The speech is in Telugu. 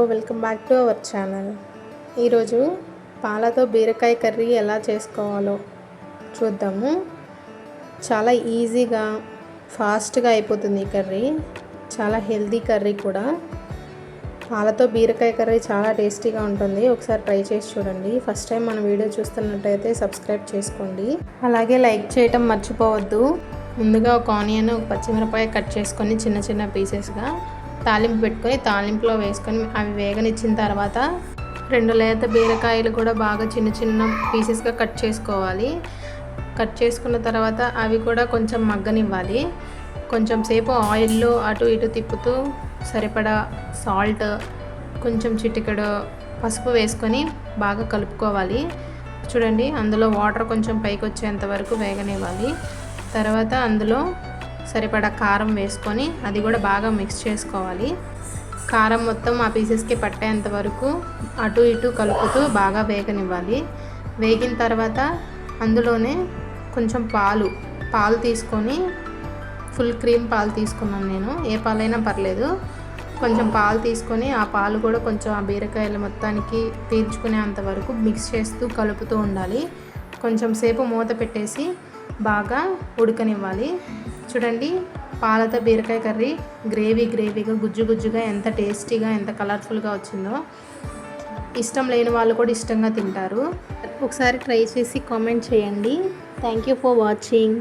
Welcome back to our channel. ఈరోజు పాలతో బీరకాయ కర్రీ ఎలా చేసుకోవాలో చూద్దాము. చాలా ఈజీగా ఫాస్ట్గా అయిపోతుంది ఈ కర్రీ. చాలా హెల్తీ కర్రీ కూడా. పాలతో బీరకాయ కర్రీ చాలా టేస్టీగా ఉంటుంది. ఒకసారి ట్రై చేసి చూడండి. ఫస్ట్ టైం మన వీడియో చూస్తున్నట్టయితే సబ్స్క్రైబ్ చేసుకోండి. అలాగే లైక్ చేయటం మర్చిపోవద్దు. ముందుగా ఒక ఆనియన్, ఒక పచ్చిమిరపకాయ కట్ చేసుకొని చిన్న చిన్న పీసెస్గా తాలింపు పెట్టుకొని తాలింపులో వేసుకొని అవి వేగనిచ్చిన తర్వాత 2 లేత బీరకాయలు కూడా బాగా చిన్న చిన్న పీసెస్గా కట్ చేసుకోవాలి. కట్ చేసుకున్న తర్వాత అవి కూడా కొంచెం మగ్గనివ్వాలి. కొంచెం సేపు ఆయిల్లో అటు ఇటు తిప్పుతూ సరిపడా సాల్ట్, కొంచెం చిటికెడు పసుపు వేసుకొని బాగా కలుపుకోవాలి. చూడండి, అందులో వాటర్ కొంచెం పైకి వచ్చేంత వరకు వేగనివ్వాలి. తర్వాత అందులో సరిపడా కారం వేసుకొని అది కూడా బాగా మిక్స్ చేసుకోవాలి. కారం మొత్తం ఆ పీసెస్కి పట్టేంత వరకు అటు ఇటు కలుపుతూ బాగా వేగనివ్వాలి. వేగిన తర్వాత అందులోనే కొంచెం పాలు తీసుకొని, ఫుల్ క్రీమ్ పాలు తీసుకున్నాను నేను. ఏ పాలైనా పర్లేదు. కొంచెం పాలు తీసుకొని ఆ పాలు కూడా కొంచెం ఆ బీరకాయలు మొత్తానికి పీల్చుకునేంత వరకు మిక్స్ చేస్తూ కలుపుతూ ఉండాలి. కొంచెం సేపు మూత పెట్టేసి బాగా ఉడకనివ్వాలి. చూడండి, పాలతో బీరకాయ కర్రీ గ్రేవీగా గుజ్జుగా ఎంత టేస్టీగా, ఎంత కలర్ఫుల్గా వచ్చిందో. ఇష్టం లేని వాళ్ళు కూడా ఇష్టంగా తింటారు. ఒకసారి ట్రై చేసి కామెంట్ చేయండి. Thank you for watching.